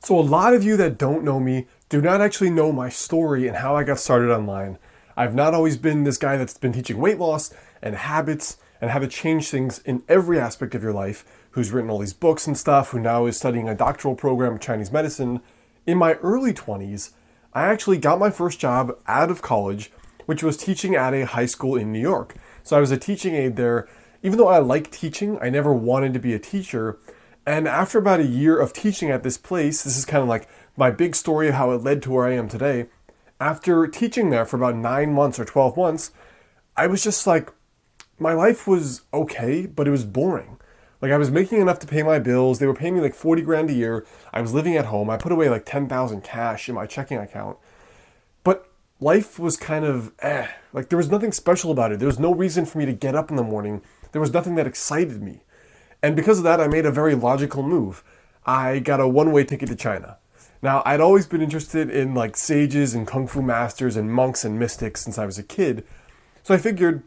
So a lot of you that don't know me do not actually know my story and how I got started online. I've not always been this guy that's been teaching weight loss and habits and how to change things in every aspect of your life, who's written all these books and stuff, who now is studying a doctoral program in Chinese medicine. In my early 20s, I actually got my first job out of college, which was teaching at a high school in New York. So I was a teaching aide there. Even though I liked teaching, I never wanted to be a teacher. And after about a year of teaching at this place, this is kind of like my big story of how it led to where I am today. After teaching there for about 9 months or 12 months, I was just like, my life was okay, but it was boring. Like I was making enough to pay my bills. They were paying me like 40 grand a year. I was living at home. I put away like 10,000 cash in my checking account. But life was kind of like there was nothing special about it. There was no reason for me to get up in the morning. There was nothing that excited me. And because of that, I made a very logical move. I got a one-way ticket to China. Now, I'd always been interested in like sages and kung fu masters and monks and mystics since I was a kid. So I figured,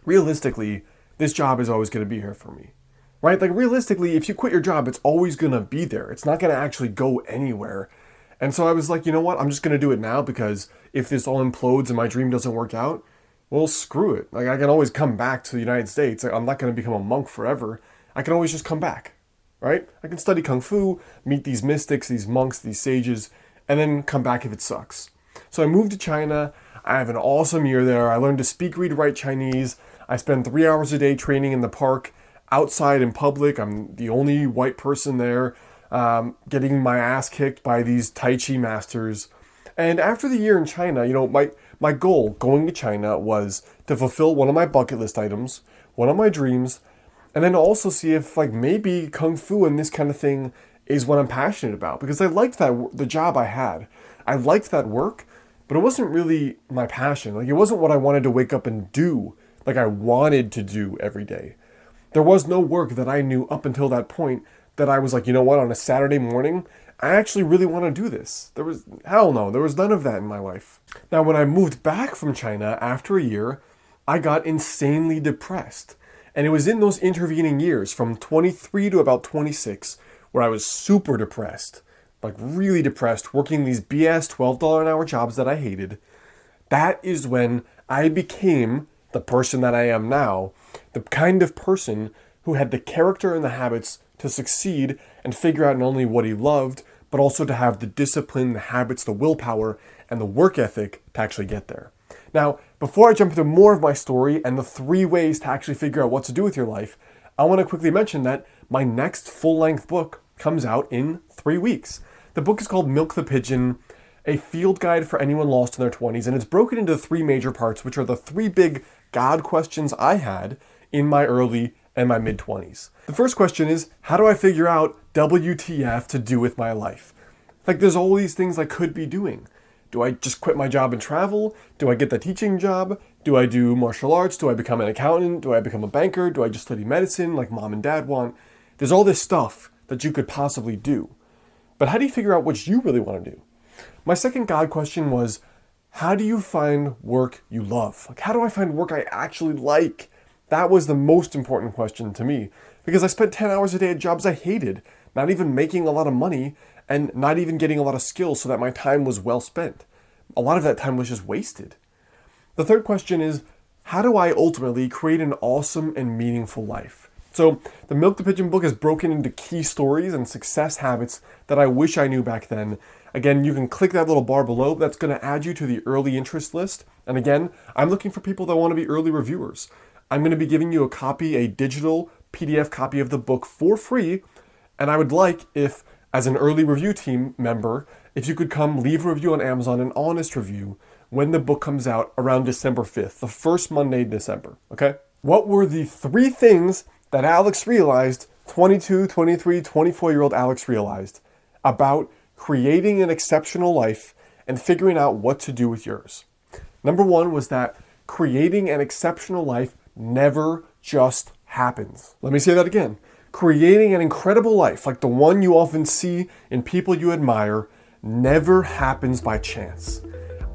realistically, this job is always going to be here for me. Right? Like realistically, if you quit your job, it's always going to be there. It's not going to actually go anywhere. And so I was like, you know what? I'm just going to do it now because if this all implodes and my dream doesn't work out, well, screw it. Like I can always come back to the United States. Like, I'm not going to become a monk forever. I can always just come back, right? I can study Kung Fu, meet these mystics, these monks, these sages, and then come back if it sucks. So I moved to China. I have an awesome year there. I learned to speak, read, write Chinese. I spend 3 hours a day training in the park, outside in public. I'm the only white person there, getting my ass kicked by these Tai Chi masters. And after the year in China, my goal going to China was to fulfill one of my bucket list items, one of my dreams, and then also see if like maybe Kung Fu and this kind of thing is what I'm passionate about. Because I liked the job I had. I liked that work, but it wasn't really my passion. Like it wasn't what I wanted to wake up and do, like I wanted to do every day. There was no work that I knew up until that point that I was like, you know what, on a Saturday morning, I actually really want to do this. There was none of that in my life. Now, when I moved back from China after a year, I got insanely depressed. And it was in those intervening years, from 23 to about 26, where I was super depressed, like really depressed, working these BS $12 an hour jobs that I hated. That is when I became the person that I am now, the kind of person who had the character and the habits to succeed and figure out not only what he loved, but also to have the discipline, the habits, the willpower, and the work ethic to actually get there. Now, before I jump into more of my story and the 3 ways to actually figure out what to do with your life, I want to quickly mention that my next full-length book comes out in 3 weeks. The book is called Milk the Pigeon, a field guide for anyone lost in their 20s, and it's broken into 3 major parts, which are the 3 big God questions I had in my early and my mid-20s. The first question is, how do I figure out WTF to do with my life? Like, there's all these things I could be doing. Do I just quit my job and travel? Do I get the teaching job? Do I do martial arts? Do I become an accountant? Do I become a banker? Do I just study medicine like mom and dad want? There's all this stuff that you could possibly do. But how do you figure out what you really want to do? My second God question was, how do you find work you love? Like, how do I find work I actually like? That was the most important question to me because I spent 10 hours a day at jobs I hated, not even making a lot of money and not even getting a lot of skills so that my time was well spent. A lot of that time was just wasted. The third question is, how do I ultimately create an awesome and meaningful life? So the Milk the Pigeon book is broken into key stories and success habits that I wish I knew back then. Again, you can click that little bar below. That's going to add you to the early interest list. And again, I'm looking for people that want to be early reviewers. I'm going to be giving you a digital PDF copy of the book for free. And I would like if, as an early review team member, if you could come leave a review on Amazon, an honest review, when the book comes out around December 5th, the first Monday in December, okay? What were the 3 things that Alex realized, 22, 23, 24-year-old Alex realized about creating an exceptional life and figuring out what to do with yours? Number 1 was that creating an exceptional life never just happens. Let me say that again. Creating an incredible life, like the one you often see in people you admire, never happens by chance.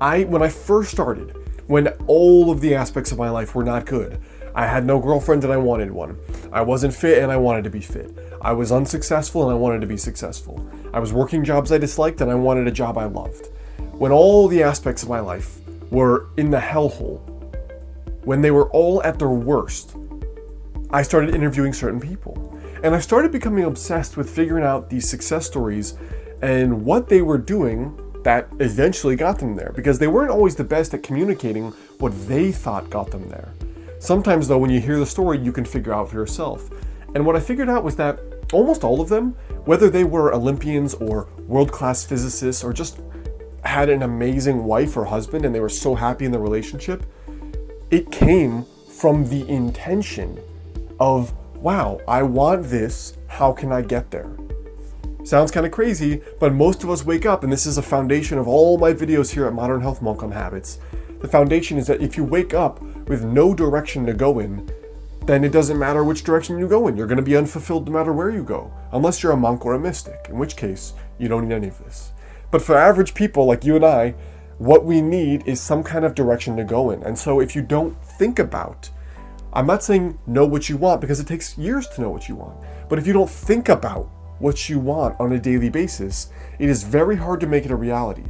When I first started, when all of the aspects of my life were not good, I had no girlfriend and I wanted one. I wasn't fit and I wanted to be fit. I was unsuccessful and I wanted to be successful. I was working jobs I disliked and I wanted a job I loved. When all the aspects of my life were in the hellhole, when they were all at their worst, I started interviewing certain people. And I started becoming obsessed with figuring out these success stories and what they were doing that eventually got them there, because they weren't always the best at communicating what they thought got them there. Sometimes though, when you hear the story, you can figure out for yourself. And what I figured out was that almost all of them, whether they were Olympians or world-class physicists or just had an amazing wife or husband and they were so happy in the relationship, it came from the intention of, wow, I want this, how can I get there? Sounds kind of crazy, but most of us wake up, and this is a foundation of all my videos here at Modern Health Monk on habits. The foundation is that if you wake up with no direction to go in, then it doesn't matter which direction you go in. You're going to be unfulfilled no matter where you go, unless you're a monk or a mystic, in which case you don't need any of this. But for average people like you and I, what we need is some kind of direction to go in. And so if you don't think about, I'm not saying know what you want, because it takes years to know what you want, but if you don't think about what you want on a daily basis, it is very hard to make it a reality.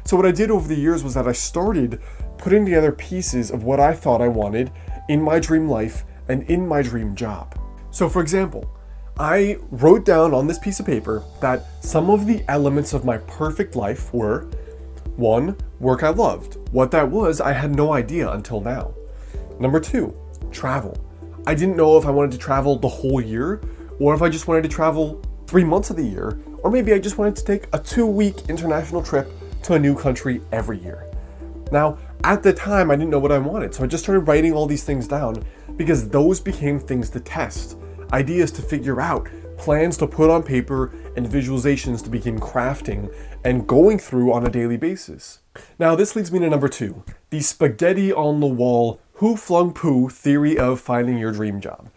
So what I did over the years was that I started putting together pieces of what I thought I wanted in my dream life and in my dream job. So for example, I wrote down on this piece of paper that some of the elements of my perfect life were: 1, work I loved. What that was, I had no idea until now. Number 2, travel. I didn't know if I wanted to travel the whole year or if I just wanted to travel 3 months of the year, or maybe I just wanted to take a 2-week international trip to a new country every year. Now, at the time, I didn't know what I wanted, so I just started writing all these things down because those became things to test, ideas to figure out, plans to put on paper, and visualizations to begin crafting and going through on a daily basis. Now, this leads me to number 2, the spaghetti on the wall, who flung poo theory of finding your dream job.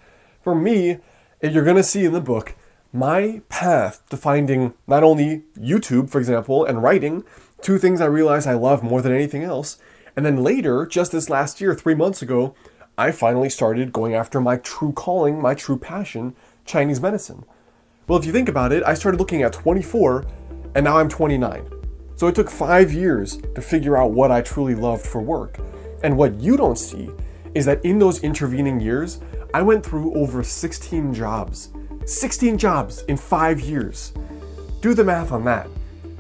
For me, if you're gonna see in the book, my path to finding not only YouTube, for example, and writing, 2 things I realized I love more than anything else, and then later, just this last year, 3 months ago, I finally started going after my true calling, my true passion, Chinese medicine. Well, if you think about it, I started looking at 24, and now I'm 29. So it took 5 years to figure out what I truly loved for work. And what you don't see is that in those intervening years, I went through over 16 jobs. 16 jobs in 5 years. Do the math on that.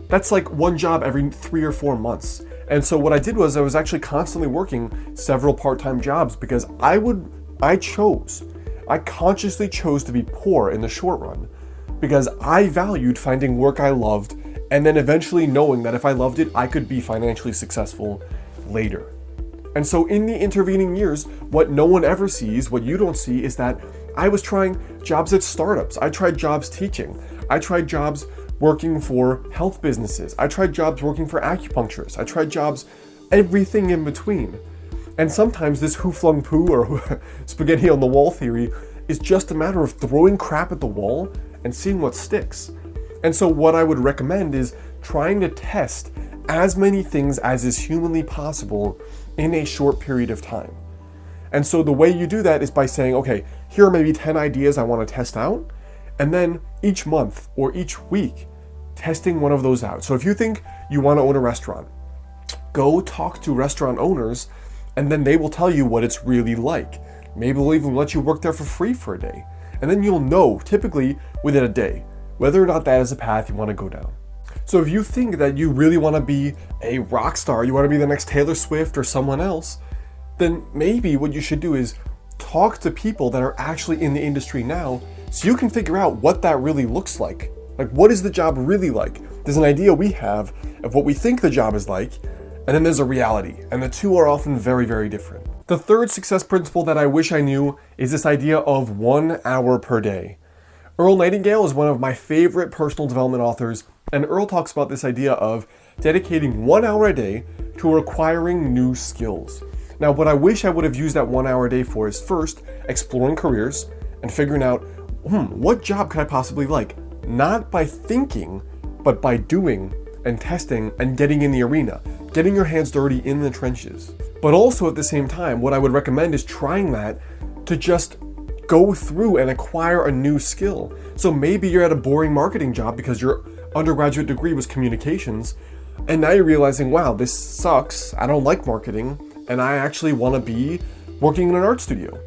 That's like 1 job every 3 or 4 months. And so what I did was I was actually constantly working several part-time jobs because I consciously chose to be poor in the short run because I valued finding work I loved and then eventually knowing that if I loved it, I could be financially successful later. And so in the intervening years, what no one ever sees, what you don't see, is that I was trying jobs at startups. I tried jobs teaching. I tried jobs working for health businesses. I tried jobs working for acupuncturists. I tried jobs, everything in between. And sometimes this who flung poo or spaghetti on the wall theory is just a matter of throwing crap at the wall and seeing what sticks. And so what I would recommend is trying to test as many things as is humanly possible in a short period of time. And so the way you do that is by saying, okay, here are maybe 10 ideas I want to test out, and then each month or each week, testing one of those out. So if you think you want to own a restaurant, go talk to restaurant owners, and then they will tell you what it's really like. Maybe they'll even let you work there for free for a day. And then you'll know, typically within a day, whether or not that is a path you want to go down. So if you think that you really want to be a rock star, you want to be the next Taylor Swift or someone else, then maybe what you should do is talk to people that are actually in the industry now so you can figure out what that really looks like. Like, what is the job really like? There's an idea we have of what we think the job is like, and then there's a reality, and the two are often very, very different. The third success principle that I wish I knew is this idea of 1 hour per day. Earl Nightingale is one of my favorite personal development authors, and Earl talks about this idea of dedicating 1 hour a day to acquiring new skills. Now, what I wish I would have used that 1 hour a day for is first exploring careers and figuring out, what job could I possibly like? Not by thinking, but by doing and testing and getting in the arena, getting your hands dirty in the trenches. But also at the same time, what I would recommend is trying that to just go through and acquire a new skill. So maybe you're at a boring marketing job because your undergraduate degree was communications, and now you're realizing, wow, this sucks, I don't like marketing, and I actually want to be working in an art studio.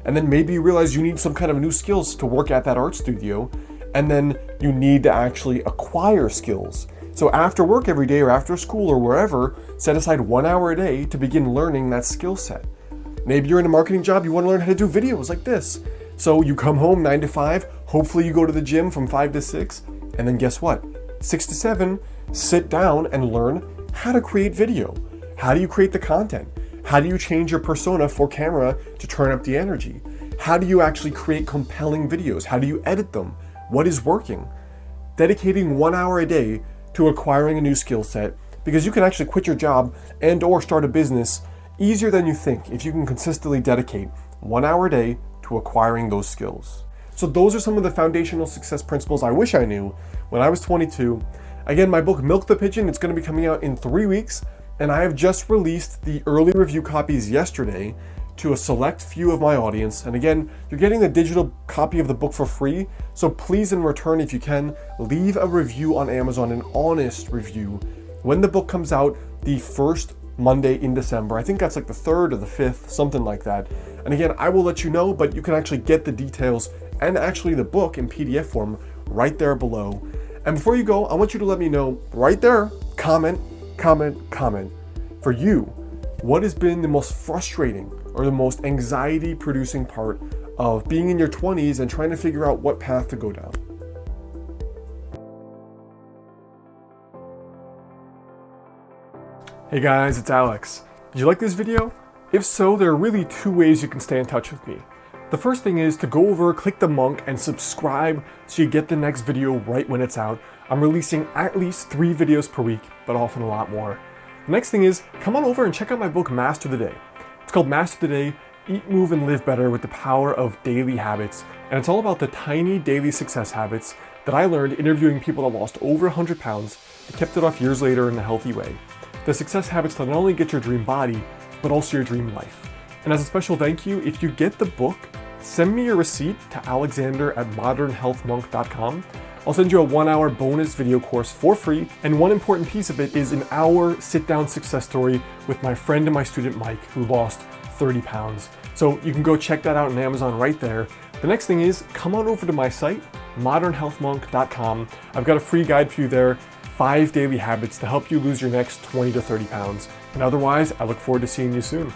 And then maybe you realize you need some kind of new skills to work at that art studio, and then you need to actually acquire skills. So after work every day or after school or wherever, set aside 1 hour a day to begin learning that skill set. Maybe you're in a marketing job, you want to learn how to do videos like this. So you come home 9 to 5, hopefully you go to the gym from 5 to 6, and then guess what? 6 to 7, sit down and learn how to create video. How do you create the content? How do you change your persona for camera to turn up the energy? How do you actually create compelling videos? How do you edit them? What is working? Dedicating 1 hour a day to acquiring a new skill set, because you can actually quit your job and or start a business easier than you think if you can consistently dedicate 1 hour a day to acquiring those skills. So those are some of the foundational success principles I wish I knew when I was 22. Again, my book Milk the Pigeon, it's going to be coming out in 3 weeks, and I have just released the early review copies yesterday to a select few of my audience. And again, you're getting the digital copy of the book for free, so please, in return, if you can, leave a review on Amazon, an honest review. When the book comes out, the first Monday in December, I think that's like the 3rd or the 5th, something like that. And again, I will let you know, but you can actually get the details and actually the book in PDF form right there below. And before you go, I want you to let me know right there, comment. For you, what has been the most frustrating or the most anxiety producing part of being in your 20s and trying to figure out what path to go down? Hey guys, it's Alex. Did you like this video? If so, there are really 2 ways you can stay in touch with me. The first thing is to go over, click the monk, and subscribe so you get the next video right when it's out. I'm releasing at least 3 videos per week, but often a lot more. The next thing is, come on over and check out my book, Master the Day. It's called Master the Day, Eat, Move, and Live Better with the Power of Daily Habits. And it's all about the tiny daily success habits that I learned interviewing people that lost over 100 pounds and kept it off years later in a healthy way. The success habits that not only get your dream body, but also your dream life. And as a special thank you, if you get the book, send me your receipt to alexander@modernhealthmonk.com. I'll send you a 1 hour bonus video course for free. And one important piece of it is an hour sit down success story with my friend and my student Mike, who lost 30 pounds. So you can go check that out on Amazon right there. The next thing is, come on over to my site, modernhealthmonk.com. I've got a free guide for you there, 5 daily habits to help you lose your next 20 to 30 pounds. And otherwise, I look forward to seeing you soon.